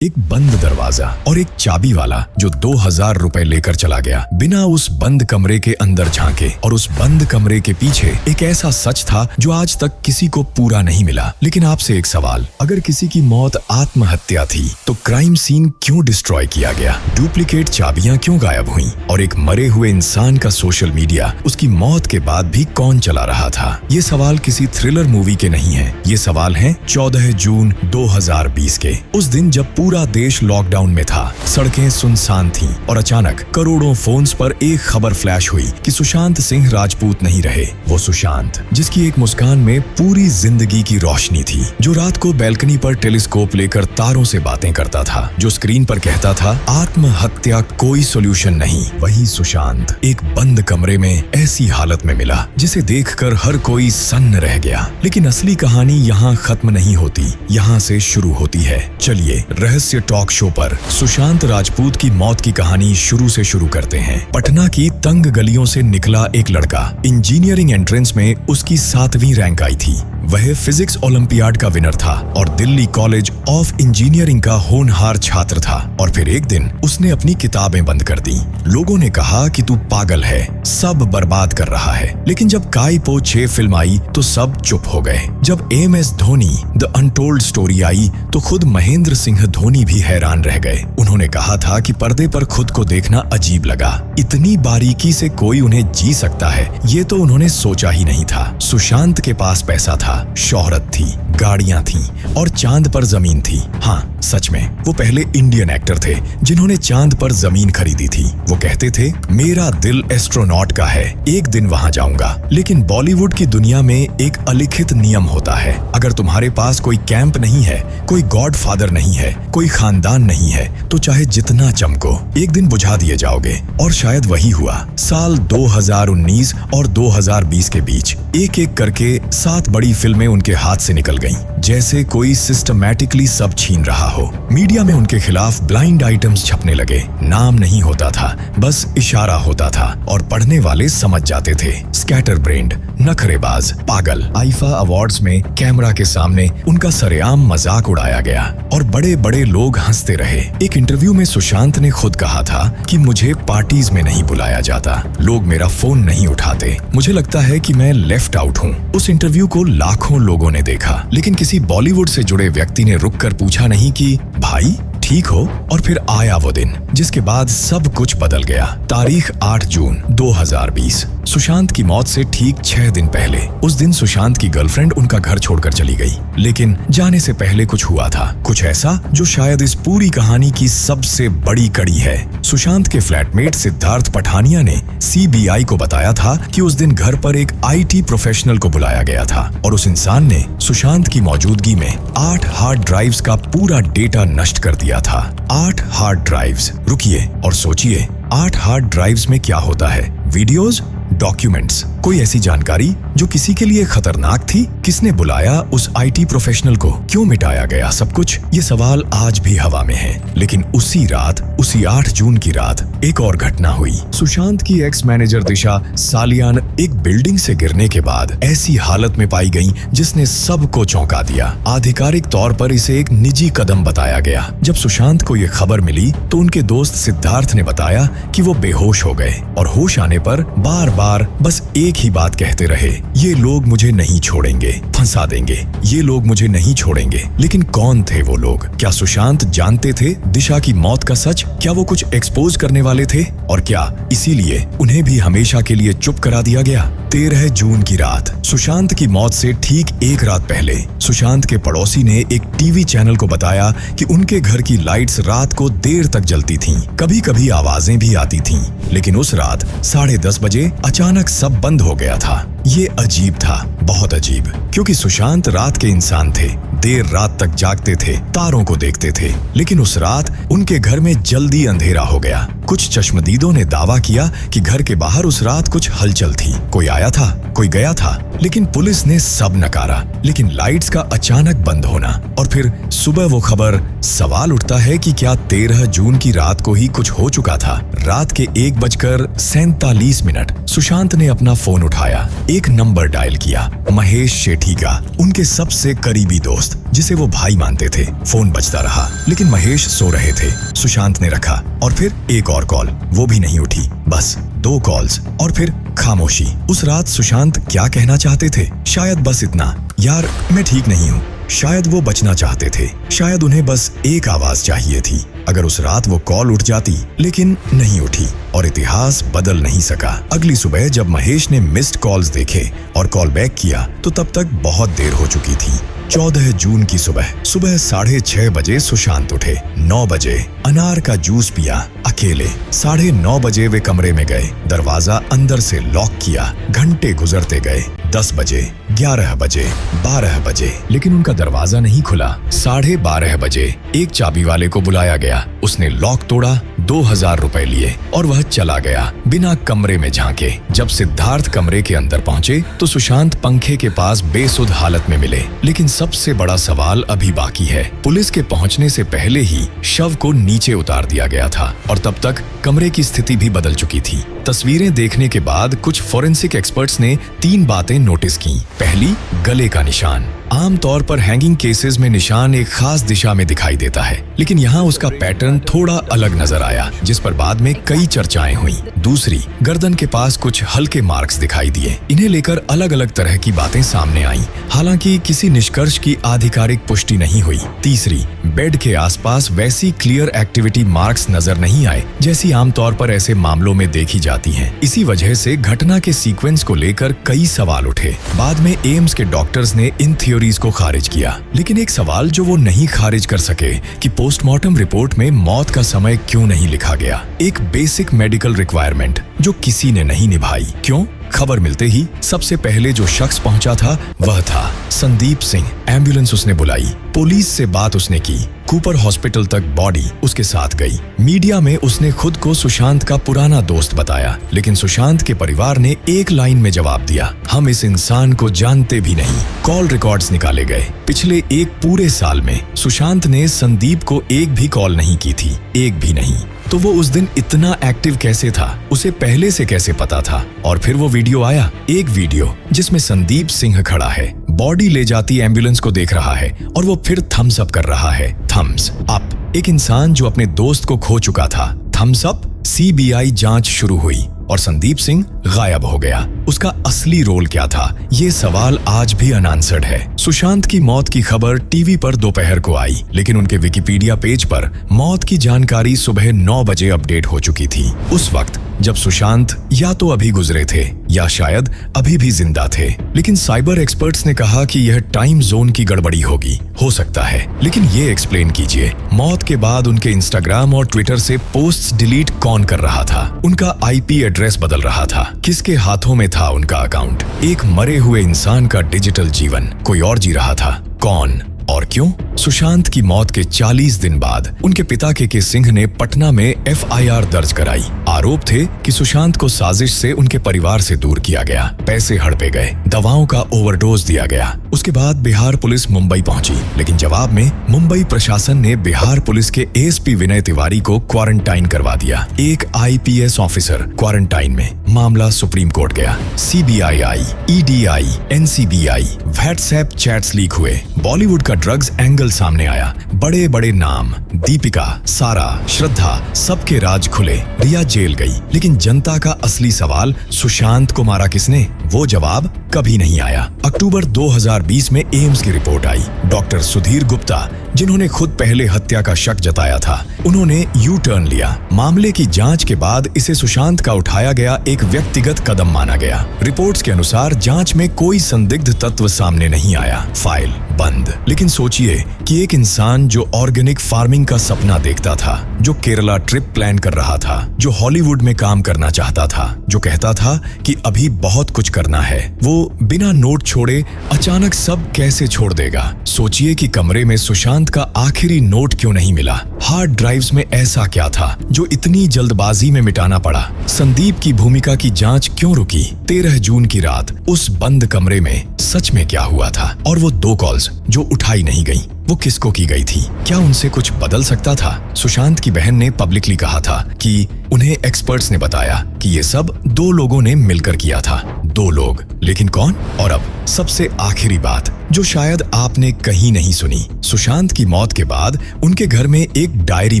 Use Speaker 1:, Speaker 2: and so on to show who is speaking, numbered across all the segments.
Speaker 1: एक बंद दरवाजा और एक चाबी वाला जो 2000 रुपए लेकर चला गया बिना उस बंद कमरे के अंदर झांके। और उस बंद कमरे के पीछे एक ऐसा सच था जो आज तक किसी को पूरा नहीं मिला। लेकिन आपसे एक सवाल, अगर किसी की मौत आत्महत्या थी तो क्राइम सीन क्यों डिस्ट्रॉय किया गया? डुप्लीकेट चाबियां क्यों गायब हुई? और एक मरे हुए इंसान का सोशल मीडिया उसकी मौत के बाद भी कौन चला रहा था? ये सवाल किसी थ्रिलर मूवी के नहीं है। ये सवाल है 14 जून 2020 के, उस दिन जब पूरा देश लॉकडाउन में था, सड़कें सुनसान थीं और अचानक करोड़ों फोन्स पर एक खबर फ्लैश हुई कि सुशांत सिंह राजपूत नहीं रहे। वो सुशांत जिसकी एक मुस्कान में पूरी जिंदगी की रोशनी थी, जो रात को बैल्कनी पर टेलीस्कोप लेकर तारों से बातें करता था, जो स्क्रीन पर कहता था आत्महत्या कोई सोल्यूशन नहीं, वही सुशांत एक बंद कमरे में ऐसी हालत में मिला जिसे देखकर हर कोई सन्न रह गया। लेकिन असली कहानी यहाँ खत्म नहीं होती, यहाँ से शुरू होती है। चलिए रहस्य टॉक शो पर सुशांत राजपूत की मौत की कहानी शुरू से शुरू करते हैं। पटना की तंग गलियों से निकला एक लड़का। इंजीनियरिंग एंट्रेंस में उसकी 7वीं रैंक आई थी। वह फिजिक्स ओलंपियाड का विनर था और दिल्ली कॉलेज ऑफ इंजीनियरिंग का होनहार छात्र था। और फिर एक दिन उसने अपनी किताबें बंद कर दी। लोगों ने कहा कि तू पागल है, सब बर्बाद कर रहा है। लेकिन जब काई पो 6 फिल्म आई तो सब चुप हो गए। जब MS Dhoni the untold story I तो खुद महेंद्र सिंह धोनी भी हैरान रह गए। उन्होंने कहा था कि पर्दे पर खुद को देखना अजीब लगा, इतनी बारीकी से कोई उन्हें जी सकता है, ये तो उन्होंने सोचा ही नहीं था। सुशांत के पास पैसा था, शोहरत थी, गाड़ियां थीं और चांद पर जमीन थी। हाँ, सच में वो पहले इंडियन एक्टर थे जिन्होंने चांद पर जमीन खरीदी थी। वो कहते थे मेरा दिल एस्ट्रोनॉट का है, एक दिन वहां जाऊंगा। लेकिन बॉलीवुड की दुनिया में एक अलिखित नियम होता है, अगर तुम्हारे पास कोई कैंप नहीं है, कोई गॉडफादर नहीं है, कोई खानदान नहीं है, तो चाहे जितना चमको एक दिन बुझा दिए जाओगे। और शायद वही हुआ। साल 2019 और 2020 के बीच एक एक करके 7 बड़ी फिल्में उनके हाथ से निकल गईं, जैसे कोई सिस्टमैटिकली सब छीन रहा हो। मीडिया में उनके खिलाफ ब्लाइंड आइटम्स छपने लगे। नाम नहीं होता था, बस इशारा होता था और पढ़ने वाले समझ जाते थे। स्कैटर ब्रेन्ड, नखरेबाज, पागल। आईफा अवार्ड्स में कैमरा के सामने उनका सरेआम मजाक उड़ाया गया और बड़े बड़े लोग हंसते रहे। एक इंटरव्यू में सुशांत ने खुद कहा था कि मुझे पार्टीज में नहीं बुलाया जाता, लोग मेरा फोन नहीं उठाते, मुझे लगता है कि मैं लेफ्ट आउट हूँ। उस इंटरव्यू को लाखों लोगों ने देखा, लेकिन किसी बॉलीवुड से जुड़े व्यक्ति ने रुककर पूछा नहीं कि भाई ठीक हो। और फिर आया वो दिन जिसके बाद सब कुछ बदल गया। तारीख 8 जून 2020, सुशांत की मौत से ठीक 6 दिन पहले। उस दिन सुशांत की गर्लफ्रेंड उनका घर छोड़कर चली गई, लेकिन जाने से पहले कुछ हुआ था, कुछ ऐसा जो शायद इस पूरी कहानी की सबसे बड़ी कड़ी है। सुशांत के फ्लैटमेट सिद्धार्थ पठानिया ने CBI को बताया था कि उस दिन घर पर एक IT प्रोफेशनल को बुलाया गया था और उस इंसान ने सुशांत की मौजूदगी में 8 हार्ड ड्राइव्स का पूरा डेटा नष्ट कर दिया था। 8 हार्ड ड्राइव्स। रुकिए और सोचिए, 8 हार्ड ड्राइव्स में क्या होता है? वीडियोज, डॉक्यूमेंट्स, कोई ऐसी जानकारी जो किसी के लिए खतरनाक थी? किसने बुलाया उस IT प्रोफेशनल को? क्यों मिटाया गया सब कुछ? ये सवाल आज भी हवा में है। लेकिन उसी रात, उसी 8 जून की रात एक और घटना हुई। सुशांत की एक्स मैनेजर दिशा सालियान एक बिल्डिंग से गिरने के बाद ऐसी हालत में पाई गई जिसने सबको चौंका दिया। आधिकारिक तौर पर इसे एक निजी कदम बताया गया। जब सुशांत को ये खबर मिली तो उनके दोस्त सिद्धार्थ ने बताया कि वो बेहोश हो गए और होश आने पर बार बार बस एक ही बात कहते रहे, ये लोग मुझे नहीं छोड़ेंगे, फंसा देंगे, ये लोग मुझे नहीं छोड़ेंगे। लेकिन कौन थे वो लोग? क्या सुशांत जानते थे दिशा की मौत का सच? क्या वो कुछ एक्सपोज करने वाले थे? और क्या इसीलिए उन्हें भी हमेशा के लिए चुप करा दिया गया? 13 जून की रात, सुशांत की मौत से ठीक एक रात पहले सुशांत के पड़ोसी ने एक टीवी चैनल को बताया कि उनके घर की लाइट्स रात को देर तक जलती थीं, कभी कभी आवाजें भी आती थीं। लेकिन उस रात 10:30 बजे अचानक सब बंद हो गया था। ये अजीब था, बहुत अजीब, क्योंकि सुशांत रात के इंसान थे, देर रात तक जागते थे, तारों को देखते थे। लेकिन उस रात उनके घर में जल्दी अंधेरा हो गया। कुछ चश्मदीदों ने दावा किया कि घर के बाहर उस रात कुछ हलचल थी, कोई आया था, कोई गया था, लेकिन पुलिस ने सब नकारा। लेकिन लाइट्स का अचानक बंद होना और फिर सुबह वो खबर, सवाल उठता है कि क्या 13 जून की रात को ही कुछ हो चुका था? रात के 1:47 सुशांत ने अपना फोन उठाया। एक नंबर डायल किया, महेश शेठी का, उनके सबसे करीबी दोस्त, जिसे वो भाई मानते थे। फोन बजता रहा, लेकिन महेश सो रहे थे। सुशांत ने रखा और फिर एक और कॉल, वो भी नहीं उठी। बस 2 कॉल्स और फिर खामोशी। उस रात सुशांत क्या कहना चाहते थे? शायद बस इतना, यार मैं ठीक नहीं हूँ। शायद वो बचना चाहते थे, शायद उन्हें बस एक आवाज चाहिए थी। अगर उस रात वो कॉल उठ जाती, लेकिन नहीं उठी और इतिहास बदल नहीं सका। अगली सुबह जब महेश ने मिस्ड कॉल्स देखे और कॉल बैक किया तो तब तक बहुत देर हो चुकी थी। 14 जून की सुबह 6:30 बजे सुशांत उठे। 9 बजे अनार का जूस पिया अकेले। 9:30 बजे वे कमरे में गए, दरवाजा अंदर से लॉक किया। घंटे गुजरते गए। 10 बजे, 11 बजे, 12 बजे, लेकिन उनका दरवाजा नहीं खुला। 12:30 बजे एक चाबी वाले को बुलाया गया। उसने लॉक तोड़ा, 2000 रुपए लिए और वह चला गया बिना कमरे में झांके। जब सिद्धार्थ कमरे के अंदर पहुंचे तो सुशांत पंखे के पास बेसुध हालत में मिले। लेकिन सबसे बड़ा सवाल अभी बाकी है। पुलिस के पहुंचने से पहले ही शव को नीचे उतार दिया गया था और तब तक कमरे की स्थिति भी बदल चुकी थी। तस्वीरें देखने के बाद कुछ फोरेंसिक एक्सपर्ट्स ने 3 बातें नोटिस की। पहली, गले का निशान। आमतौर पर हैंगिंग केसेस में निशान एक खास दिशा में दिखाई देता है, लेकिन यहाँ उसका पैटर्न थोड़ा अलग नजर आया, जिस पर बाद में कई चर्चाएं हुई। दूसरी, गर्दन के पास कुछ हल्के मार्क्स दिखाई दिए। इन्हें लेकर अलग अलग तरह की बातें सामने आईं, हालांकि किसी निष्कर्ष की आधिकारिक पुष्टि नहीं हुई। तीसरी, बेड के आसपास वैसी क्लियर एक्टिविटी मार्क्स नजर नहीं आए जैसी आमतौर पर ऐसे मामलों में देखी जाती हैं। इसी वजह से घटना के सीक्वेंस को लेकर कई सवाल उठे। बाद में एम्स के डॉक्टर्स ने इन थ्योरीज को खारिज किया, लेकिन एक सवाल जो वो नहीं खारिज कर सके कि पोस्टमार्टम रिपोर्ट में मौत का समय क्यों नहीं लिखा गया। एक बेसिक मेडिकल रिक्वायरमेंट जो किसी ने नहीं निभाई। क्यों? खबर मिलते ही सबसे पहले जो शख्स पहुंचा था वह था संदीप सिंह। एम्बुलेंस उसने बुलाई, पुलिस से बात उसने की, कूपर हॉस्पिटल तक बॉडी उसके साथ गई। मीडिया में उसने खुद को सुशांत का पुराना दोस्त बताया, लेकिन सुशांत के परिवार ने एक लाइन में जवाब दिया, हम इस इंसान को जानते भी नहीं। कॉल रिकॉर्ड्स निकाले गए। पिछले एक पूरे साल में सुशांत ने संदीप को एक भी कॉल नहीं की थी, एक भी नहीं। तो वो उस दिन इतना एक्टिव कैसे था, उसे पहले से कैसे पता था? और फिर वो वीडियो आया, एक वीडियो जिसमें संदीप सिंह खड़ा है, बॉडी ले जाती एम्बुलेंस को देख रहा है और वो फिर थम्स अप कर रहा है। Thumbs up. एक इंसान जो अपने दोस्त को खो चुका था। Thums up. सीबीआई जांच शुरू हुई और संदीप सिंह गायब हो गया। उसका असली रोल क्या था, ये सवाल आज भी अनआंसर्ड है। सुशांत की मौत की खबर टीवी पर दोपहर को आई, लेकिन उनके विकिपीडिया पेज पर मौत की जानकारी सुबह 9 बजे अपडेट हो चुकी थी। उस वक्त जब सुशांत या तो अभी गुजरे थे या शायद अभी भी जिंदा थे। लेकिन साइबर एक्सपर्ट्स ने कहा कि यह टाइम जोन की गड़बड़ी होगी। हो सकता है, लेकिन ये एक्सप्लेन कीजिए, मौत के बाद उनके इंस्टाग्राम और ट्विटर से पोस्ट्स डिलीट कौन कर रहा था? उनका आईपी एड्रेस बदल रहा था? किसके हाथों में था उनका अकाउंट? एक मरे हुए इंसान का डिजिटल जीवन कोई और जी रहा था। कौन और क्यों? सुशांत की मौत के 40 दिन बाद उनके पिता के सिंह ने पटना में एफआईआर दर्ज कराई। आरोप थे कि सुशांत को साजिश से उनके परिवार से दूर किया गया, पैसे हड़पे गए, दवाओं का ओवरडोज दिया गया। उसके बाद बिहार पुलिस मुंबई पहुंची, लेकिन जवाब में मुंबई प्रशासन ने बिहार पुलिस के एएसपी विनय तिवारी को क्वारंटाइन करवा दिया। एक आईपीएस ऑफिसर क्वारंटाइन में। मामला सुप्रीम कोर्ट गया। सीबीआई आई, ईडीआई, एनसीबीआई, व्हाट्सएप चैट्स लीक हुए, बॉलीवुड का ड्रग्स एंगल सामने आया। बड़े बड़े नाम, दीपिका, सारा, श्रद्धा, सबके राज खुले। रिया जेल गई, लेकिन जनता का असली सवाल, सुशांत को मारा किसने? वो जवाब कभी नहीं आया। अक्टूबर 2020 में एम्स की रिपोर्ट आई। डॉक्टर सुधीर गुप्ता, जिन्होंने खुद पहले हत्या का शक जताया था, उन्होंने यू टर्न लिया। मामले की जांच के बाद इसे सुशांत का उठाया गया एक व्यक्तिगत कदम माना गया। रिपोर्ट्स के अनुसार जांच में कोई संदिग्ध तत्व सामने नहीं आया। फाइल बंद। लेकिन सोचिए कि एक इंसान जो ऑर्गेनिक फार्मिंग का सपना देखता था, जो केरला ट्रिप प्लान कर रहा था, जो हॉलीवुड में काम करना चाहता था, जो कहता था कि अभी बहुत कुछ करना है, वो बिना नोट छोड़े अचानक सब कैसे छोड़ देगा? सोचिए कि कमरे में सुशांत का आखिरी नोट क्यों नहीं मिला? हार्ड ड्राइव्स में ऐसा क्या था जो इतनी जल्दबाजी में मिटाना पड़ा? संदीप की भूमिका की जांच क्यों रुकी? 13 जून की रात उस बंद कमरे में सच में क्या हुआ था? और वो 2 कॉल्स कॉल्स जो उठाई नहीं गई, वो किसको की गई थी? क्या उनसे कुछ बदल सकता था? सुशांत की बहन ने पब्लिकली कहा था कि उन्हें एक्सपर्ट्स ने बताया कि ये सब 2 लोगों ने मिलकर किया था। 2 लोग, लेकिन कौन? और अब सबसे आखिरी बात जो शायद आपने कहीं नहीं सुनी। सुशांत की मौत के बाद उनके घर में एक डायरी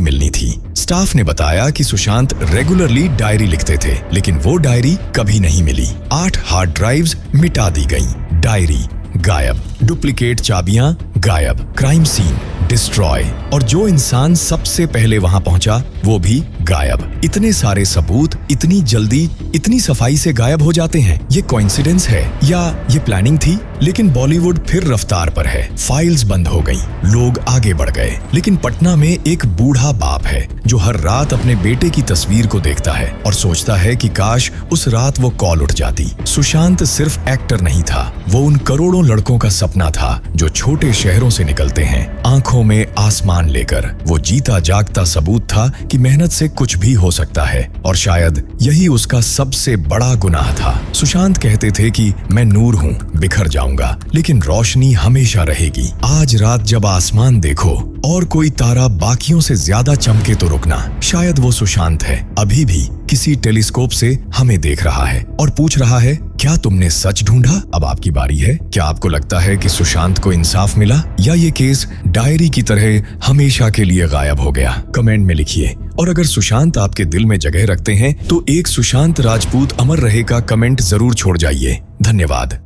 Speaker 1: मिलनी थी। स्टाफ ने बताया कि सुशांत रेगुलरली डायरी लिखते थे, लेकिन वो डायरी कभी नहीं मिली। 8 हार्ड ड्राइव्स मिटा दी गई, डायरी गायब, डुप्लीकेट चाबियां गायब, क्राइम सीन डिस्ट्रॉय, और जो इंसान सबसे पहले वहां पहुंचा वो भी गायब। इतने सारे सबूत इतनी जल्दी इतनी सफाई से गायब हो जाते हैं, ये कोइंसिडेंस है या ये प्लानिंग थी? लेकिन बॉलीवुड फिर रफ्तार पर है। फाइल्स बंद हो गई, लोग आगे बढ़ गए, लेकिन पटना में एक बूढ़ा बाप है जो हर रात अपने बेटे की तस्वीर को देखता है और सोचता है कि काश उस रात वो कॉल उठ जाती। सुशांत सिर्फ एक्टर नहीं था, वो उन करोड़ों लड़कों का सपना था जो छोटे शहरों से निकलते हैं आंखों में आसमान लेकर। वो जीता जागता सबूत था कि मेहनत से कुछ भी हो सकता है, और शायद यही उसका सबसे बड़ा गुनाह था। सुशांत कहते थे कि मैं नूर हूँ, बिखर जाऊंगा, लेकिन रोशनी हमेशा रहेगी। आज रात जब आसमान देखो और कोई तारा बाकियों से ज्यादा चमके तो रुकना, शायद वो सुशांत है, अभी भी किसी टेलीस्कोप से हमें देख रहा है और पूछ रहा है, क्या तुमने सच ढूंढा? अब आपकी बारी है। क्या आपको लगता है कि सुशांत को इंसाफ मिला या ये केस डायरी की तरह हमेशा के लिए गायब हो गया? कमेंट में लिखिए। और अगर सुशांत आपके दिल में जगह रखते हैं तो एक सुशांत राजपूत अमर रहे का कमेंट जरूर छोड़ जाइए। धन्यवाद।